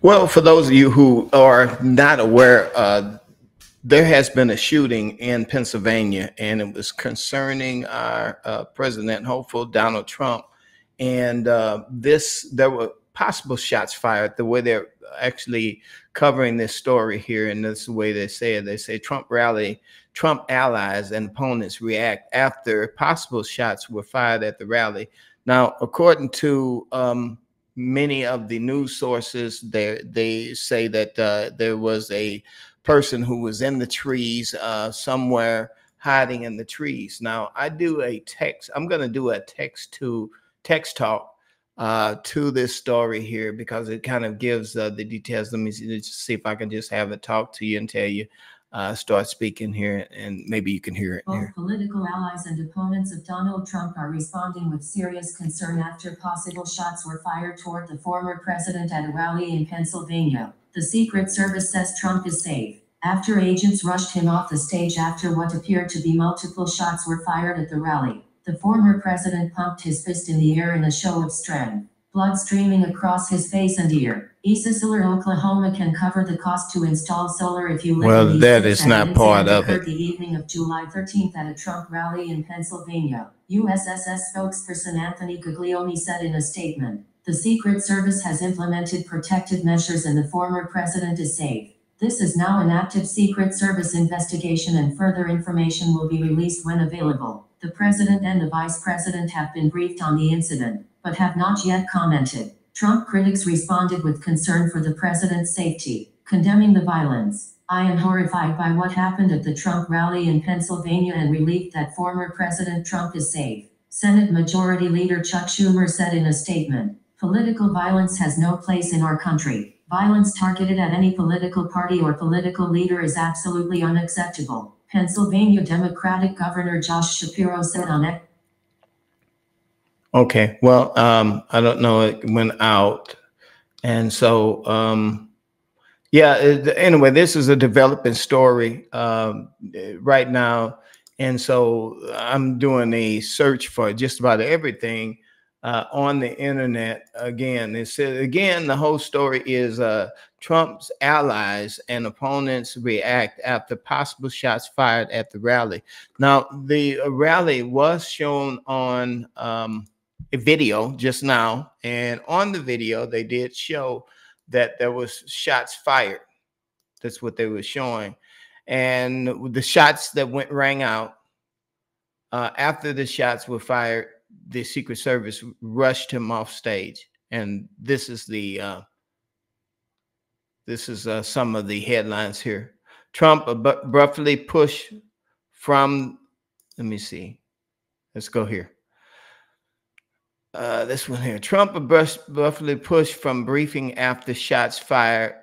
Well, for those of you who are not aware, there has been a shooting in Pennsylvania, and it was concerning our president, hopeful Donald Trump. And there were possible shots fired. The way they're actually covering this story here, and this is the way they say it. They say Trump allies and opponents react after possible shots were fired at the rally. Now, according to many of the news sources, they say that there was a person who was in the trees somewhere hiding in the trees. Now, I'm going to do a text talk to this story here because it kind of gives the details. Let me see if I can just have it talk to you and tell you. Start speaking here, and maybe you can hear it. Both here. political allies and opponents of Donald Trump are responding with serious concern after possible shots were fired toward the former president at a rally in Pennsylvania. The Secret Service says Trump is safe after agents rushed him off the stage after what appeared to be multiple shots were fired at the rally. The former president pumped his fist in the air in a show of strength, blood streaming across his face and ear. ESA Solar Oklahoma can cover the cost to install solar if you live Well, in that is not part of it. The evening of July 13th at a Trump rally in Pennsylvania. USSS spokesperson Anthony Guglielmi said in a statement, "The Secret Service has implemented protective measures and the former president is safe. This is now an active Secret Service investigation and further information will be released when available." The president and the vice president have been briefed on the incident, but have not yet commented. Trump critics responded with concern for the president's safety, condemning the violence. "I am horrified by what happened at the Trump rally in Pennsylvania and relieved that former President Trump is safe," Senate Majority Leader Chuck Schumer said in a statement. "Political violence has no place in our country. Violence targeted at any political party or political leader is absolutely unacceptable," Pennsylvania Democratic Governor Josh Shapiro said on X. Okay, well, I don't know, it went out. And so, yeah, anyway, this is a developing story right now. And so I'm doing a search for just about everything on the internet. Again, it says, again, the whole story is Trump's allies and opponents react after possible shots fired at the rally. Now, the rally was shown on a video just now, and on the video they did show that there was shots fired. That's what they were showing, and the shots that rang out after the shots were fired, the Secret Service rushed him off stage. And this is some of the headlines here. Trump abruptly pushed from, let me see, let's go here. This one here. Trump abruptly pushed from briefing after shots fired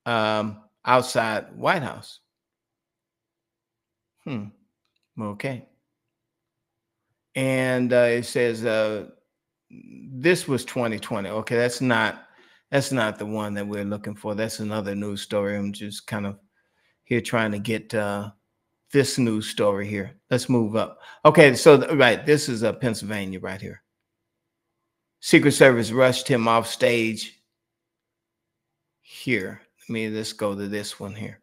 outside White House. Okay. And it says this was 2020. Okay, that's not the one that we're looking for. That's another news story. I'm just kind of here trying to get this news story here. Let's move up. Okay, so right, this is Pennsylvania right here. Secret Service rushed him off stage here. Let's go to this one here.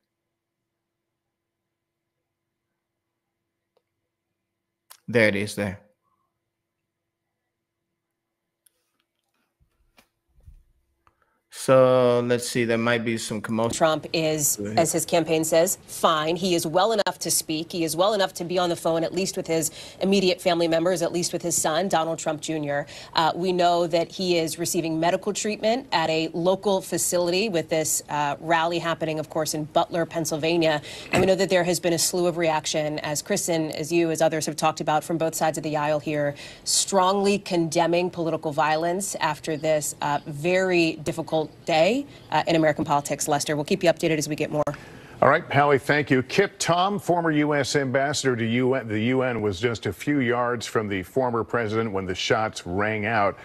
There it is there. So let's see, there might be some commotion. Trump is, as his campaign says, fine. He is well enough to speak. He is well enough to be on the phone, at least with his immediate family members, at least with his son, Donald Trump Jr. We know that he is receiving medical treatment at a local facility with this rally happening, of course, in Butler, Pennsylvania. And we know that there has been a slew of reaction, as Kristen, as you, as others have talked about from both sides of the aisle here, strongly condemning political violence after this very difficult day in American politics. Lester, we'll keep you updated as we get more. All right, Pally, thank you. Kip Tom, former U.S. ambassador to the UN, was just a few yards from the former president when the shots rang out.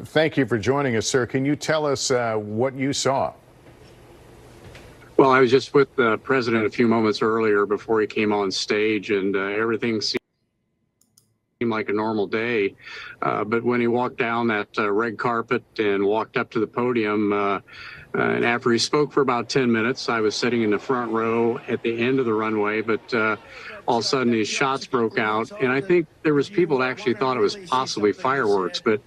Thank you for joining us, sir. Can you tell us what you saw? Well, I was just with the president a few moments earlier before he came on stage, and everything seemed like a normal day. But when he walked down that red carpet and walked up to the podium, and after he spoke for about 10 minutes, I was sitting in the front row at the end of the runway, but all of a sudden these shots broke out. And I think there was people that actually thought it was possibly fireworks, but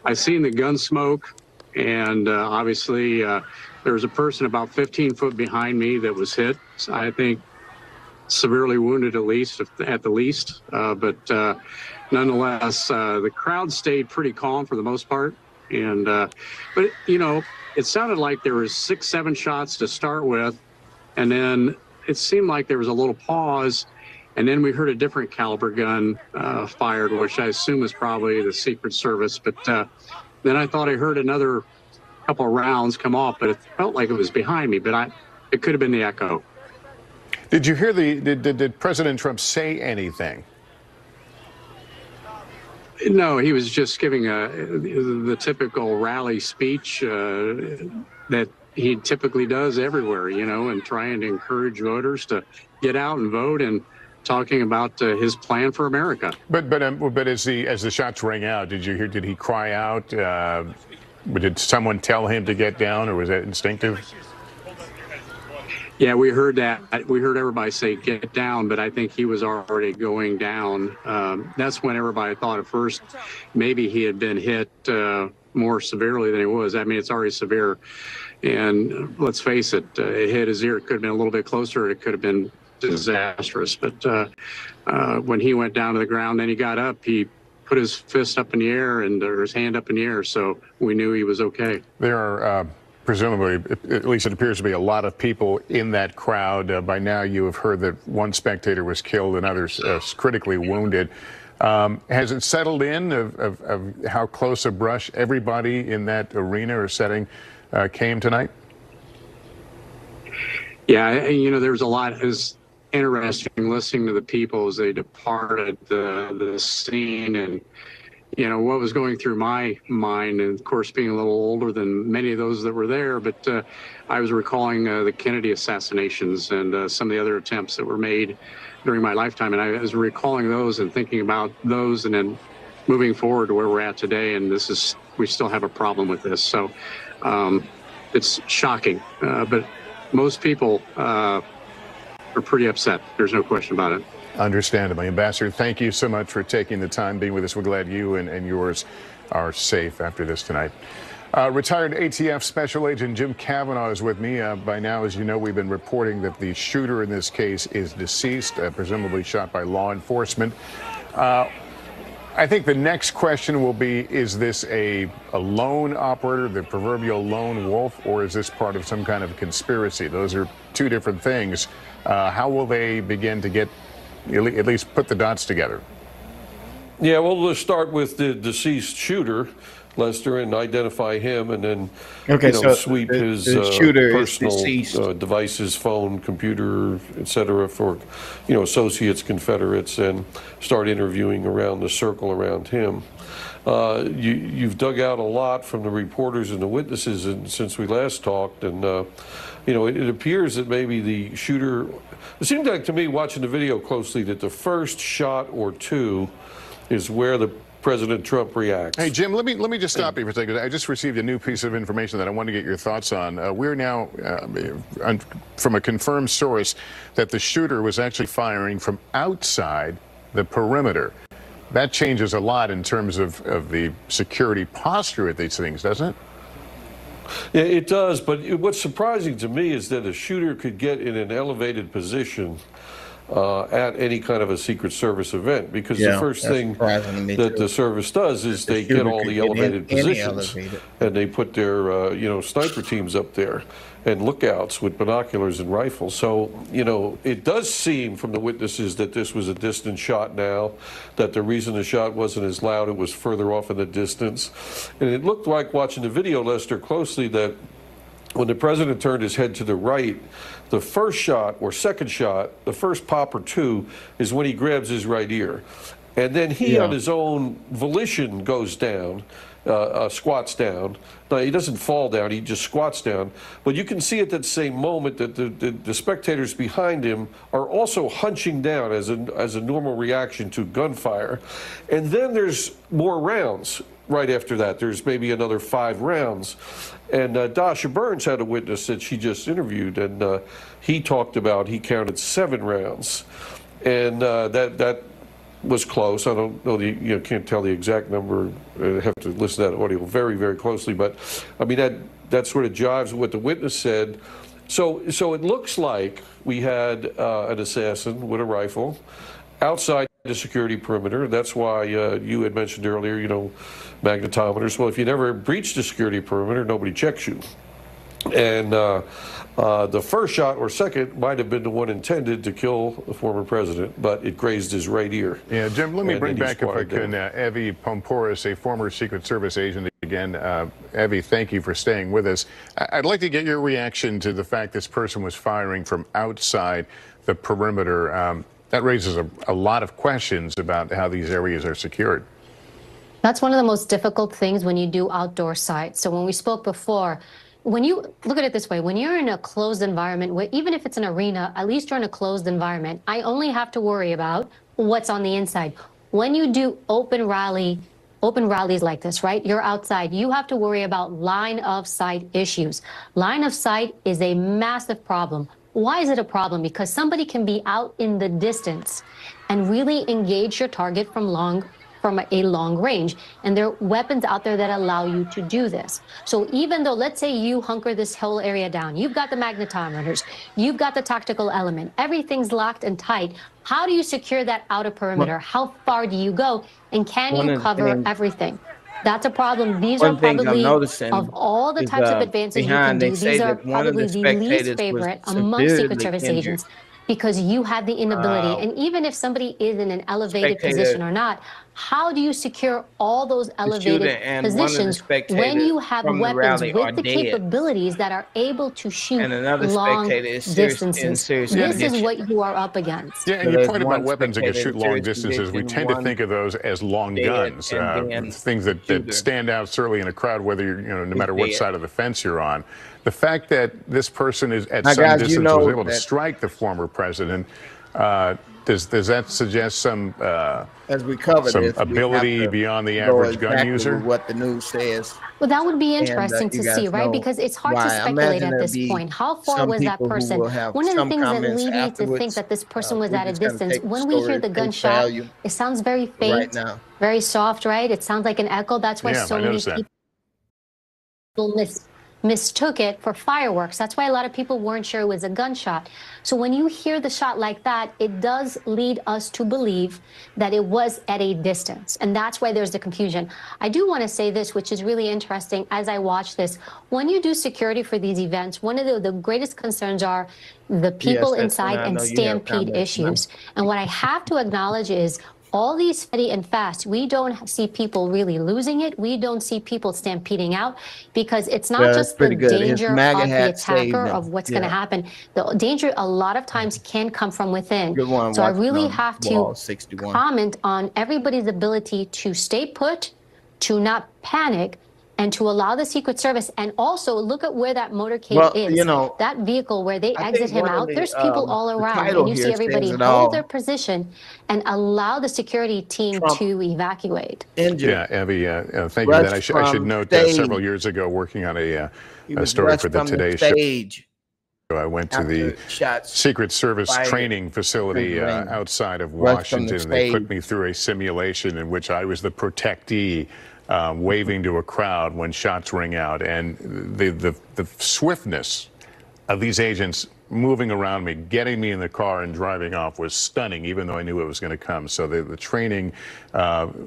I seen the gun smoke, and obviously there was a person about 15 foot behind me that was hit. I think severely wounded at the least. But nonetheless, the crowd stayed pretty calm for the most part. And but you know, it sounded like there was 6, 7 shots to start with, and then it seemed like there was a little pause, and then we heard a different caliber gun fired, which I assume is probably the Secret Service. But then I thought I heard another couple of rounds come off, but it felt like it was behind me. But it could have been the echo. Did you hear did President Trump say anything? No, he was just giving the typical rally speech that he typically does everywhere, you know, and trying to encourage voters to get out and vote, and talking about his plan for America. But as the shots rang out, did he cry out? Did someone tell him to get down, or was that instinctive? Yeah, we heard that. We heard everybody say, get down, but I think he was already going down. That's when everybody thought at first maybe he had been hit more severely than he was. I mean, it's already severe. And let's face it, it hit his ear. It could have been a little bit closer. It could have been disastrous. But when he went down to the ground, then he got up, he put his fist up in the air, or his hand up in the air, so we knew he was okay. There are presumably, at least it appears to be, a lot of people in that crowd. By now you have heard that one spectator was killed and others critically wounded. Has it settled in of how close a brush everybody in that arena or setting came tonight? Yeah, you know, there was a lot. It was interesting listening to the people as they departed the scene, and you know what was going through my mind, and of course being a little older than many of those that were there, but I was recalling the Kennedy assassinations and some of the other attempts that were made during my lifetime, and I was recalling those and thinking about those, and then moving forward to where we're at today, and we still have a problem with this. So it's shocking, but most people are pretty upset. There's no question about it. Understandably. Ambassador, thank you so much for taking the time being with us. We're glad you and yours are safe after this tonight. Retired ATF Special Agent Jim Kavanaugh is with me. By now, as you know, we've been reporting that the shooter in this case is deceased, presumably shot by law enforcement. I think the next question will be, is this a lone operator, the proverbial lone wolf, or is this part of some kind of conspiracy? Those are two different things. How will they begin to get, at least put the dots together? Yeah, well, let's start with the deceased shooter, Lester, and identify him, and then sweep his personal devices, phone, computer, etc., for associates, Confederates, and start interviewing around the circle around him. You've dug out a lot from the reporters and the witnesses since we last talked, and it appears that maybe the shooter. It seemed like to me, watching the video closely, that the first shot or two is where the President Trump reacts. Hey, Jim, let me just stop you for a second. I just received a new piece of information that I want to get your thoughts on. We're now, from a confirmed source, that the shooter was actually firing from outside the perimeter. That changes a lot in terms of the security posture at these things, doesn't it? Yeah, it does, but what's surprising to me is that a shooter could get in an elevated position at any kind of a Secret Service event, because the first thing that the service does is they get all the elevated positions, and they put their sniper teams up there and lookouts with binoculars and rifles. So it does seem from the witnesses that this was a distant shot now, that the reason the shot wasn't as loud, it was further off in the distance. And it looked like, watching the video, Lester, closely, that when the president turned his head to the right, the first shot or second shot, the first pop or two, is when he grabs his right ear. And then he, on his own volition, goes down. squats down. No, he doesn't fall down, he just squats down. But you can see at that same moment that the spectators behind him are also hunching down as a normal reaction to gunfire. And then there's more rounds right after that. There's maybe another 5 rounds. And Dasha Burns had a witness that she just interviewed, and he talked about he counted 7 rounds. And that was close. I don't know can't tell the exact number. I have to listen to that audio very, very closely. But I mean that sort of jives with what the witness said. So it looks like we had an assassin with a rifle outside the security perimeter. That's why you had mentioned earlier, magnetometers. Well, if you never breach the security perimeter, nobody checks you. And the first shot or second might have been the one intended to kill the former president, but it grazed his right ear. Yeah, Jim, let me bring back, if I can, Evie Poumpouras, a former Secret Service agent again. Evie, thank you for staying with us. I'd like to get your reaction to the fact this person was firing from outside the perimeter. That raises a lot of questions about how these areas are secured. That's one of the most difficult things when you do outdoor sites. So when we spoke before, when you look at it this way, when you're in a closed environment, where even if it's an arena, at least you're in a closed environment. I only have to worry about what's on the inside. When you do open rallies like this, right? You're outside. You have to worry about line of sight issues. Line of sight is a massive problem. Why is it a problem? Because somebody can be out in the distance and really engage your target from a long range. And there are weapons out there that allow you to do this. So even though, let's say you hunker this whole area down, you've got the magnetometers, you've got the tactical element, everything's locked and tight. How do you secure that outer perimeter? How far do you go? And can you cover everything? That's a problem. These are probably, of all the types of advances you can do, these are probably the least favorite among Secret Service agents, because you had the inability. And even if somebody is in an elevated position or not, how do you secure all those elevated positions when you have weapons with the capabilities that are able to shoot long distances? This is what you are up against. Yeah, and your point about weapons that can shoot long distances, we tend to think of those as long guns, things that stand out certainly in a crowd, whether you're, no matter what side of the fence you're on. The fact that this person is at some distance was able to strike the former president, does that suggest some as we covered some ability beyond the average gun user? What the news says. Well, that would be interesting to see, right? Because it's hard to speculate at this point. How far was that person? One of the things that lead me to think that this person was at a distance, when we hear the gunshot, it sounds very faint, very soft, right? It sounds like an echo. That's why so many people mistook it for fireworks. That's why a lot of people weren't sure it was a gunshot. So when you hear the shot like that, it does lead us to believe that it was at a distance. And that's why there's the confusion. I do want to say this, which is really interesting as I watch this. When you do security for these events, one of the greatest concerns are the people inside and stampede issues. And what I have to acknowledge is all these steady and fast, we don't see people really losing it. We don't see people stampeding out, because it's not just the danger of the attacker of what's going to happen. The danger a lot of times can come from within. So I really have to comment on everybody's ability to stay put, to not panic, and to allow the Secret Service, and also look at where that motorcade is. That vehicle where they exit him out, there's people all around, and you see everybody hold their position and allow the security team to evacuate. Yeah, Evie, thank you for that. I should note that several years ago, working on a story for the Today Show, I went to the Secret Service training facility outside of Washington, and they put me through a simulation in which I was the protectee, waving to a crowd when shots ring out, and the swiftness of these agents moving around me, getting me in the car and driving off was stunning, even though I knew it was going to come. So the training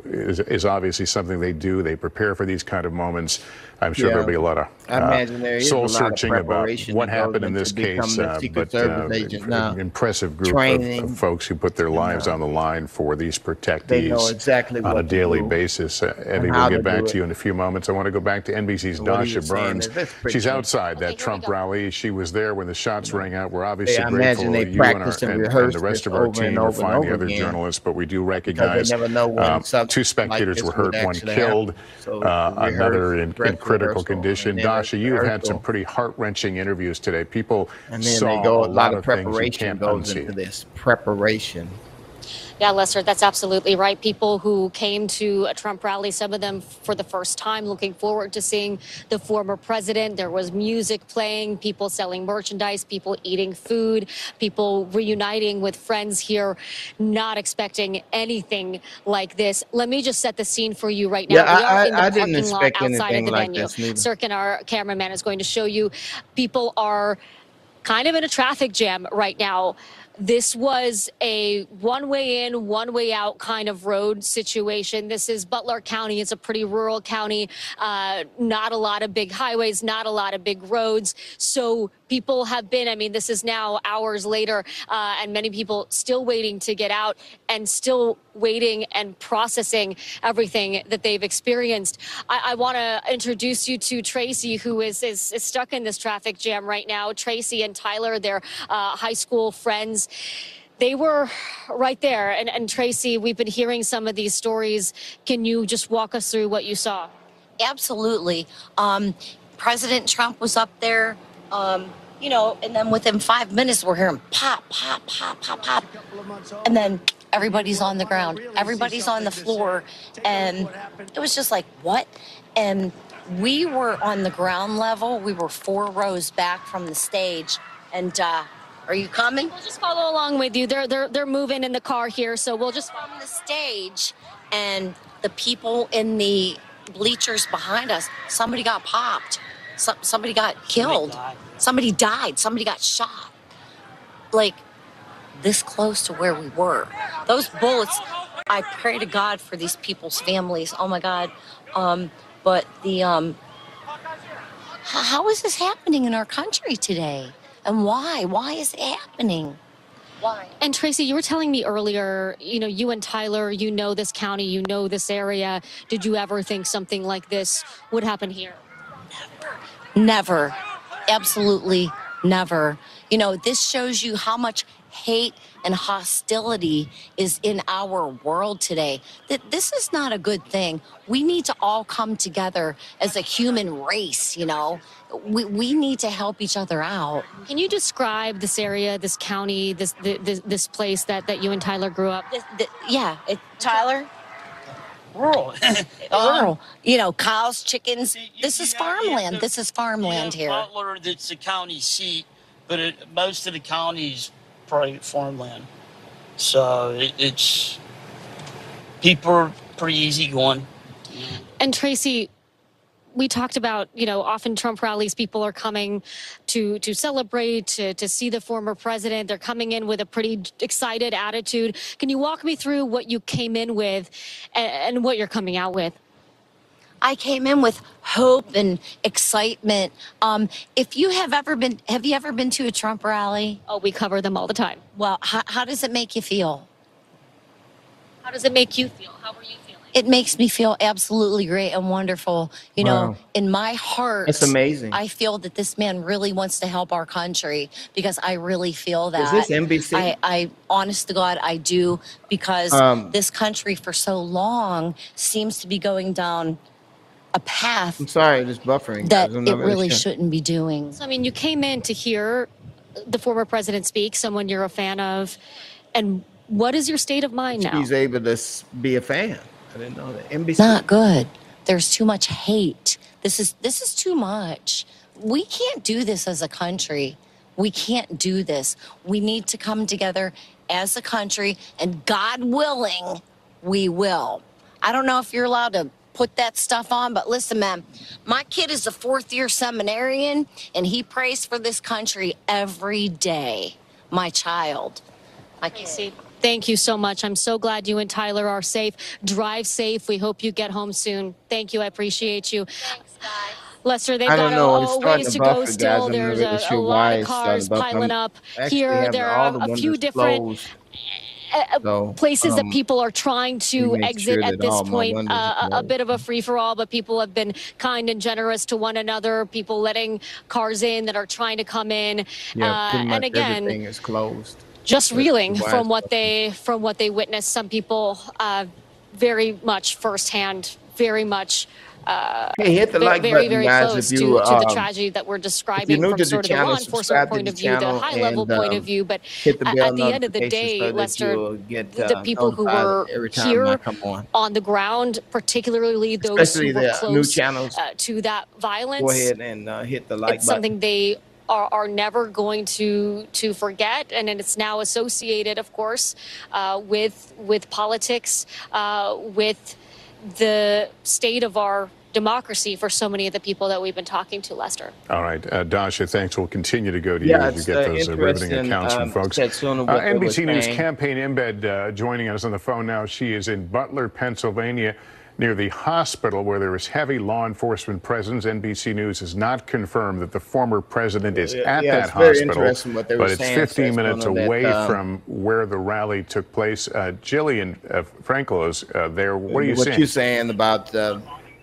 is obviously something they do. They prepare for these kind of moments. I'm sure there'll be a lot of soul searching about what happened in this case, but impressive group of folks who put their lives on the line for these protectees on a daily basis. Evie, we'll get back to you in a few moments. I want to go back to NBC's Dasha Burns. She's outside that Trump rally. She was there when the shots rang rang out. We're obviously I grateful imagine they to you practiced and and rehearsed the rest this of our over team and to over and find the over other again, journalists, but we do because recognize they never know when something 2 spectators like were this would hurt, one actually killed, happen. So another in dress critical rehearsal, condition. and then Dasha, you've had some rehearsal, pretty heart-wrenching interviews today. People and then saw they go. a A lot lot of of things you preparation can't goes unsee. into this preparation. Yeah, Lester, that's absolutely right. People who came to a Trump rally, some of them for the first time, looking forward to seeing the former president. There was music playing, people selling merchandise, people eating food, people reuniting with friends here, not expecting anything like this. Let me just set the scene for you right now. Yeah, We are in the I didn't parking lot expect outside of anything the like venue. this, neither. Sirkin, our cameraman, is going to show you. People are kind of in a traffic jam right now. This was a one-way in, one-way out kind of road situation. This is Butler County. It's a pretty rural county. Not a lot of big highways, not a lot of big roads. So people have been, I mean, this is now hours later, and many people still waiting to get out and still waiting and processing everything that they've experienced. I want to introduce you to Tracy, who is stuck in this traffic jam right now. Tracy and Tyler, they're high school friends. They were right there. And Tracy, we've been hearing some of these stories. Can you just walk us through what you saw? Absolutely. President Trump was up there, you know, and then within 5 minutes, we're hearing pop, pop, pop, pop, pop. And then everybody's on the ground. Everybody's on the floor. And it was just like, what? And we were on the ground level. We were 4 rows back from the stage. And, are you coming? We'll just follow along with you. They're moving in the car here, so we'll just from the stage, and the people in the bleachers behind us, somebody got popped. Somebody got killed. Somebody died. Somebody got shot. Like this close to where we were. Those bullets, I pray to God for these people's families. Oh my God. But the how is this happening in our country today? And why? Why is it happening? Why? And Tracy, you were telling me earlier, you know, you and Tyler, you know this county, you know this area. Did you ever think something like this would happen here? Never. Absolutely never. You know, this shows you how much hate and hostility is in our world today. That this is not a good thing. We need to all come together as a human race, you know. We need to help each other out. Can you describe this area, this county, this place that you and Tyler grew up? Tyler? Rural. Rural. You know, cows, chickens. This is farmland. This is farmland here. Butler, that's the county seat, but most of the county's private farmland. So it's people are pretty easygoing. And Tracy, we talked about, you know, often Trump rallies, people are coming to celebrate, to see the former president. They're coming in with a pretty excited attitude. Can you walk me through what you came in with and what you're coming out with? I came in with hope and excitement. If you have you ever been to a Trump rally? Oh, we cover them all the time. Well, how does it make you feel? How does it make you feel? How are you feeling? It makes me feel absolutely great and wonderful. You know, in my heart, it's amazing. I feel that this man really wants to help our country because I really feel that. Is this NBC? I honest to God, I do, because this country for so long seems to be going down a path. I'm sorry, this buffering that it really shouldn't be doing. So, I mean, you came in to hear the former president speak, someone you're a fan of, and what is your state of mind now? He's able to be a fan. I didn't know that. NBC. Not good. There's too much hate. This is too much. We can't do this as a country. We can't do this. We need to come together as a country, and God willing, we will. I don't know if you're allowed to put that stuff on, but listen, man, my kid is a 4th-year seminarian, and he prays for this country every day. My child. My kid. Thank you so much. I'm so glad you and Tyler are safe. Drive safe. We hope you get home soon. Thank you. I appreciate you. Thanks, guys. Lester, they've got a ways to go still. There's a lot of cars piling up. Here, there are a few different places that people are trying to exit at this point. A bit of a free-for-all, but people have been kind and generous to one another. People letting cars in that are trying to come in. And again, everything is closed. Just reeling from what they witnessed. Some people very much firsthand, very much. Hey, hit the like very, button, very guys, close if you, to the tragedy that we're describing from sort of the law enforcement point of view, the high-level point of view. But at the end of the day, Lester, the people who were here on the ground, particularly those who were close to that violence, go ahead and hit the like it's something they are never going to forget, and it's now associated, of course, with politics, with the state of our democracy for so many of the people that we've been talking to, Lester. All right, Dasha, thanks. We'll continue to go to you as you get those riveting accounts from folks. NBC News campaign embed joining us on the phone now. She is in Butler, Pennsylvania, near the hospital where there is heavy law enforcement presence. NBC News has not confirmed that the former president is at that hospital, but it's 15 minutes away from where the rally took place. Jillian Frankel is there. What are you saying? What you saying about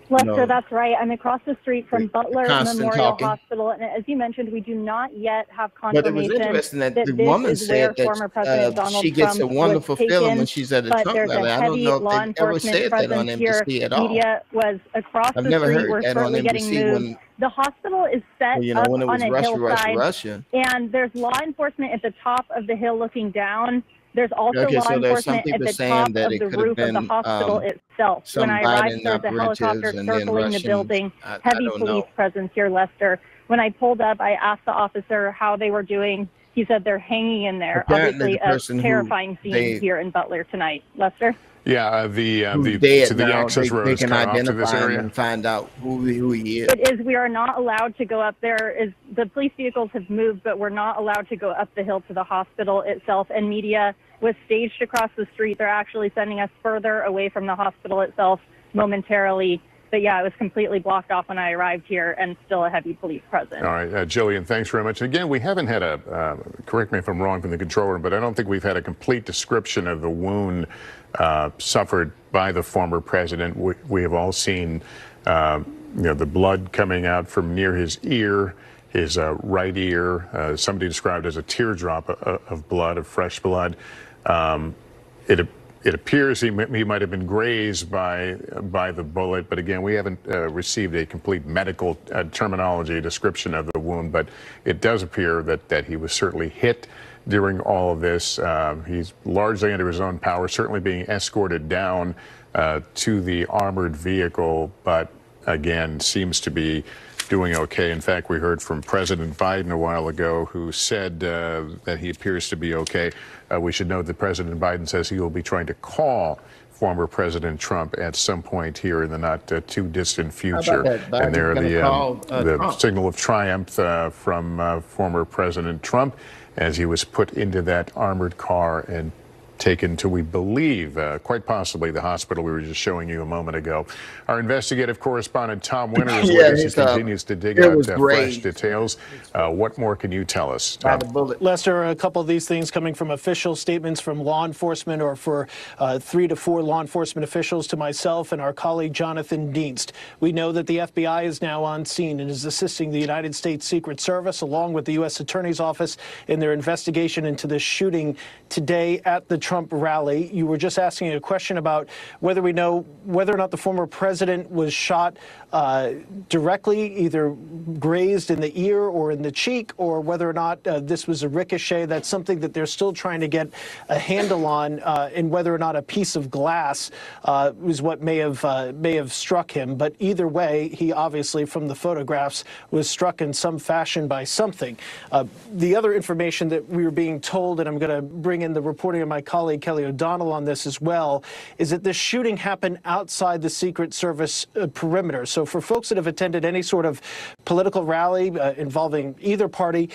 Lester, that's right. I'm across the street from Butler Memorial Hospital, and as you mentioned, we do not yet have confirmation. But it was interesting that the woman said that she gets a wonderful feeling when she's at a Trump rally. I don't know if they ever said that on NBC at all. Media was across the street. I've never heard that on NBC when the hospital is set up on a hillside, and there's law enforcement at the top of the hill looking down. There's also law enforcement at the top of the roof of the hospital itself. When I arrived, there's a helicopter circling the building, heavy police presence here, Lester. When I pulled up, I asked the officer how they were doing. He said they're hanging in there. Obviously, a terrifying scene here in Butler tonight. Lester? Yeah, the access road is cut off to this area and find out who he is. It is. We are not allowed to go up there. The police vehicles have moved, but we're not allowed to go up the hill to the hospital itself. And media was staged across the street. They're actually sending us further away from the hospital itself momentarily. But yeah, it was completely blocked off when I arrived here, and still a heavy police presence. All right, Jillian, thanks very much. Again, we haven't had correct me if I'm wrong from the control room, but I don't think we've had a complete description of the wound suffered by the former president. We have all seen, the blood coming out from near his ear, his right ear. Somebody described as a teardrop of blood, of fresh blood. It appears he might have been grazed by the bullet, but again, we haven't received a complete medical terminology description of the wound, but it does appear that he was certainly hit during all of this. He's largely under his own power, certainly being escorted down to the armored vehicle, but again, seems to be doing okay. In fact, we heard from President Biden a while ago, who said that he appears to be okay. We should note that President Biden says he will be trying to call former President Trump at some point here in the not too distant future. And there the signal of triumph from former President Trump as he was put into that armored car and taken to, we believe, quite possibly the hospital we were just showing you a moment ago. Our investigative correspondent Tom Winter is with us. He continues to dig out fresh details. What more can you tell us, Tom? Lester, a couple of these things coming from official statements from law enforcement, or for 3 to 4 law enforcement officials, to myself and our colleague Jonathan Dienst. We know that the FBI is now on scene and is assisting the United States Secret Service along with the U.S. Attorney's Office in their investigation into this shooting today at the Trump rally. You were just asking a question about whether we know whether or not the former president was shot directly, either grazed in the ear or in the cheek, or whether or not this was a ricochet. That's something that they're still trying to get a handle on, and whether or not a piece of glass was what may have struck him. But either way, he obviously, from the photographs, was struck in some fashion by something. The other information that we were being told, and I'm going to bring in the reporting of my colleague Kelly O'Donnell on this as well, is that this shooting happened outside the Secret Service perimeter. So for folks that have attended any sort of police political rally involving either party,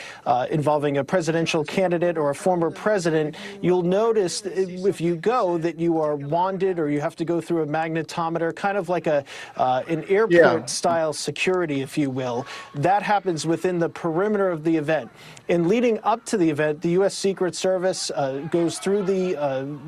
involving a presidential candidate or a former president, you'll notice if you go that you are wanded or you have to go through a magnetometer, kind of like an airport-style security, if you will. That happens within the perimeter of the event. In leading up to the event, the U.S. Secret Service goes through the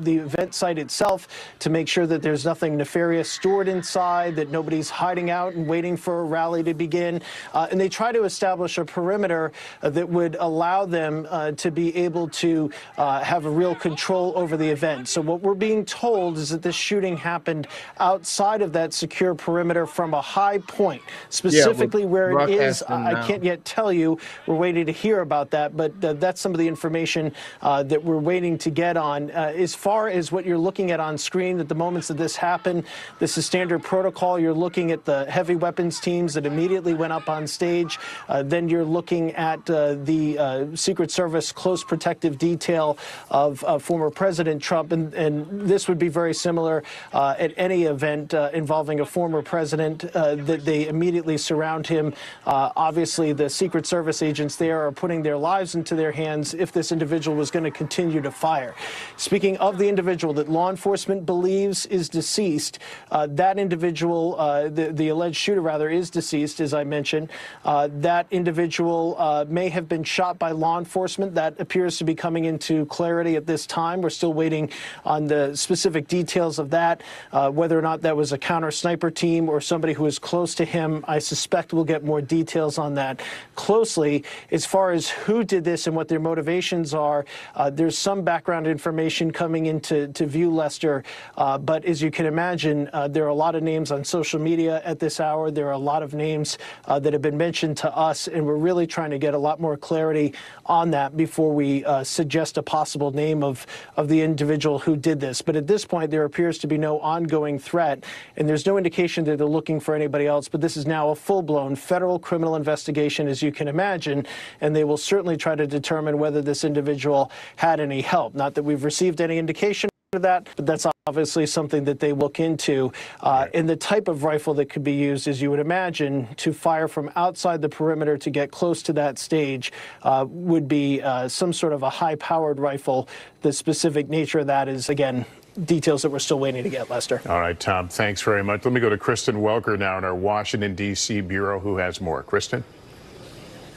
event site itself to make sure that there's nothing nefarious stored inside, that nobody's hiding out and waiting for a rally to begin. And they try to establish a perimeter that would allow them to be able to have a real control over the event. So what we're being told is that this shooting happened outside of that secure perimeter from a high point, specifically where it is. I can't yet tell you. We're waiting to hear about that, but that's some of the information that we're waiting to get on. As far as what you're looking at on screen at the moments that this happened, this is standard protocol. You're looking at the heavy weapons teams that immediately went up on stage. Then you're looking at the Secret Service close protective detail of former President Trump, and this would be very similar at any event involving a former president, that they immediately surround him. Obviously, the Secret Service agents there are putting their lives into their hands if this individual was going to continue to fire. Speaking of the individual that law enforcement believes is deceased, that individual, the alleged shooter rather, is deceased, as I mentioned. That individual may have been shot by law enforcement. That appears to be coming into clarity at this time. We're still waiting on the specific details of that, whether or not that was a counter sniper team or somebody who was close to him. I suspect we'll get more details on that closely. As far as who did this and what their motivations are, there's some background information coming into view, Lester, but as you can imagine, there are a lot of names on social media at this hour. There are a lot of names that have been mentioned to us, and we're really trying to get a lot more clarity on that before we suggest a possible name of the individual who did this. But at this point, there appears to be no ongoing threat, and there's no indication that they're looking for anybody else. But this is now a full-blown federal criminal investigation, as you can imagine, and they will certainly try to determine whether this individual had any help. Not that we've received any indication of that, but that's obviously something that they look into. And the type of rifle that could be used, as you would imagine, to fire from outside the perimeter to get close to that stage would be some sort of a high-powered rifle. The specific nature of that is, again, details that we're still waiting to get, Lester. All right, Tom, thanks very much. Let me go to Kristen Welker now in our Washington, D.C. bureau, who has more. Kristen?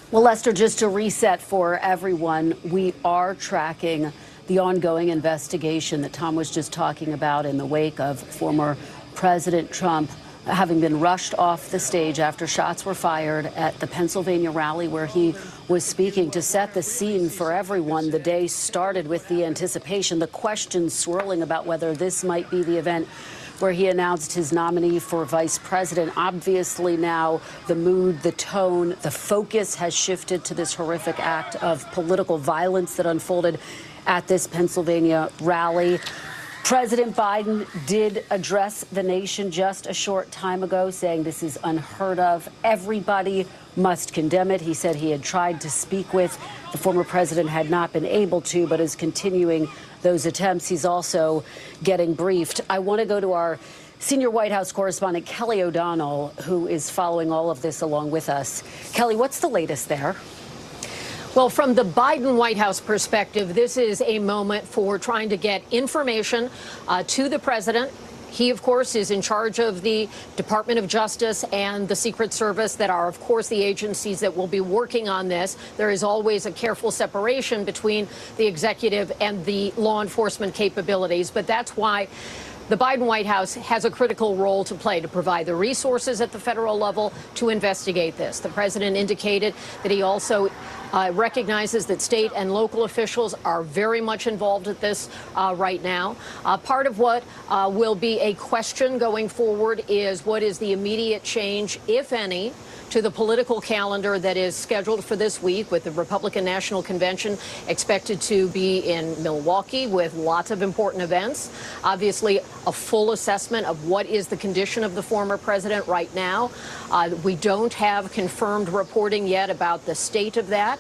Well, Lester, just to reset for everyone, we are tracking the ongoing investigation that Tom was just talking about in the wake of former President Trump having been rushed off the stage after shots were fired at the Pennsylvania rally where he was speaking. To set the scene for everyone, the day started with the anticipation, the questions swirling about whether this might be the event where he announced his nominee for vice president. Obviously now the mood, the tone, the focus has shifted to this horrific act of political violence that unfolded at this Pennsylvania rally. President Biden did address the nation just a short time ago, saying this is unheard of. Everybody must condemn it. He said he had tried to speak with the former president, had not been able to, but is continuing those attempts. He's also getting briefed. I want to go to our senior White House correspondent, Kelly O'Donnell, who is following all of this along with us. Kelly, what's the latest there? Well, from the Biden White House perspective, this is a moment for trying to get information to the president. He, of course, is in charge of the Department of Justice and the Secret Service that are, of course, the agencies that will be working on this. There is always a careful separation between the executive and the law enforcement capabilities. But that's why the Biden White House has a critical role to play to provide the resources at the federal level to investigate this. The president indicated that he also recognizes that state and local officials are very much involved at this right now. Part of what will be a question going forward is what is the immediate change, if any, to the political calendar that is scheduled for this week, with the Republican National Convention expected to be in Milwaukee with lots of important events. Obviously, a full assessment of what is the condition of the former president right now. We don't have confirmed reporting yet about the state of that.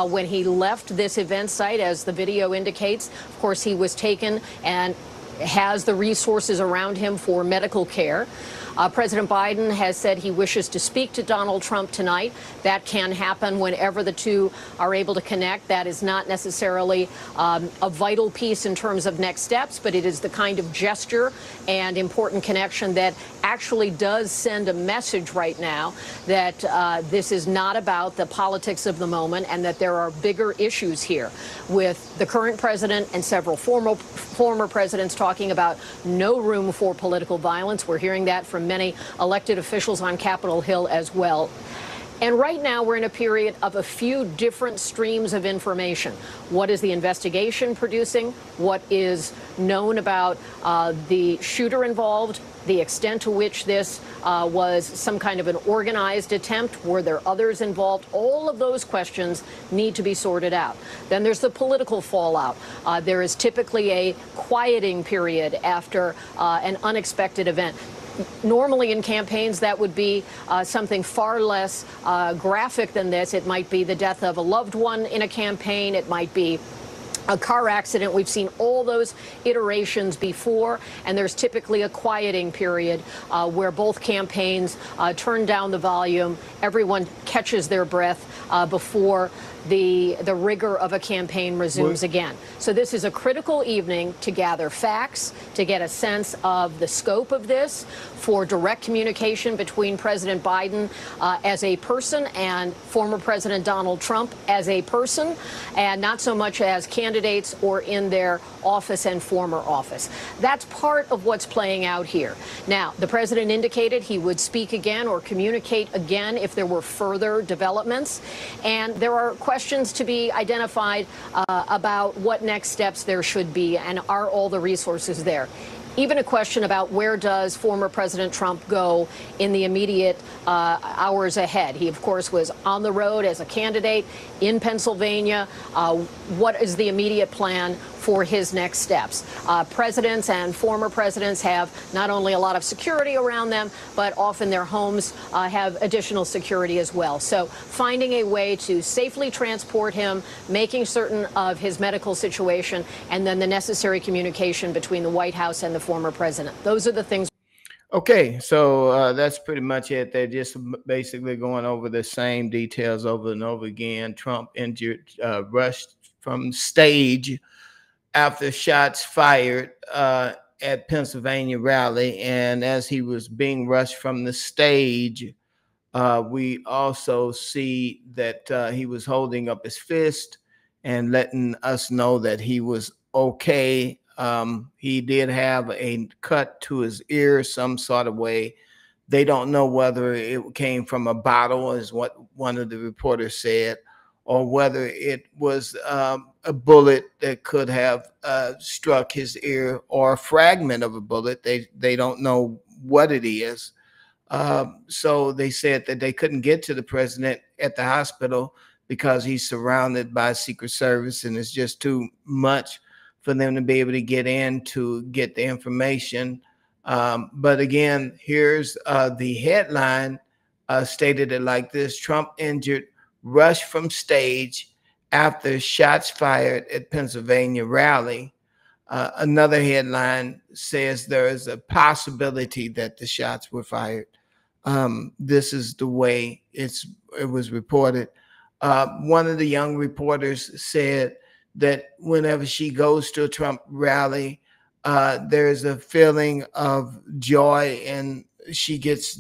When he left this event site, as the video indicates, of course, he was taken and has the resources around him for medical care. President Biden has said he wishes to speak to Donald Trump tonight. That can happen whenever the two are able to connect. That is not necessarily a vital piece in terms of next steps, but it is the kind of gesture and important connection that actually does send a message right now that this is not about the politics of the moment and that there are bigger issues here, with the current president and several former presidents talking about no room for political violence. We're hearing that from many elected officials on Capitol Hill as well. And right now, we're in a period of a few different streams of information. What is the investigation producing? What is known about the shooter involved? The extent to which this was some kind of an organized attempt? Were there others involved? All of those questions need to be sorted out. Then there's the political fallout. There is typically a quieting period after an unexpected event. Normally in campaigns, that would be something far less graphic than this. It might be the death of a loved one in a campaign. It might be a car accident. We've seen all those iterations before, and there's typically a quieting period where both campaigns turn down the volume. Everyone catches their breath before the rigor of a campaign resumes again. So this is a critical evening to gather facts, to get a sense of the scope of this, for direct communication between President Biden as a person and former President Donald Trump as a person, and not so much as candidates or in their office and former office. That's part of what's playing out here. Now, the president indicated he would speak again or communicate again if there were further developments, and there are questions to be identified about what next steps there should be, and are all the resources there. Even a question about where does former President Trump go in the immediate hours ahead. He, of course, was on the road as a candidate in Pennsylvania. What is the immediate plan for his next steps? Presidents and former presidents have not only a lot of security around them, but often their homes have additional security as well. So finding a way to safely transport him, making certain of his medical situation, and then the necessary communication between the White House and the former president. Those are the things. Okay, so that's pretty much it. They're just basically going over the same details over and over again. Trump injured, rushed from stage after shots fired at Pennsylvania rally. And as he was being rushed from the stage, we also see that he was holding up his fist and letting us know that he was okay. He did have a cut to his ear some sort of way. They don't know whether it came from a bottle, as what one of the reporters said, or whether it was a bullet that could have struck his ear, or a fragment of a bullet. They don't know what it is. So they said that they couldn't get to the president at the hospital because he's surrounded by Secret Service, and it's just too much for them to be able to get in to get the information. But again, here's the headline stated it like this: Trump injured, rushed from stage after shots fired at Pennsylvania rally. Another headline says there is a possibility that the shots were fired. This is the way it was reported. One of the young reporters said that whenever she goes to a Trump rally, there's a feeling of joy, and she gets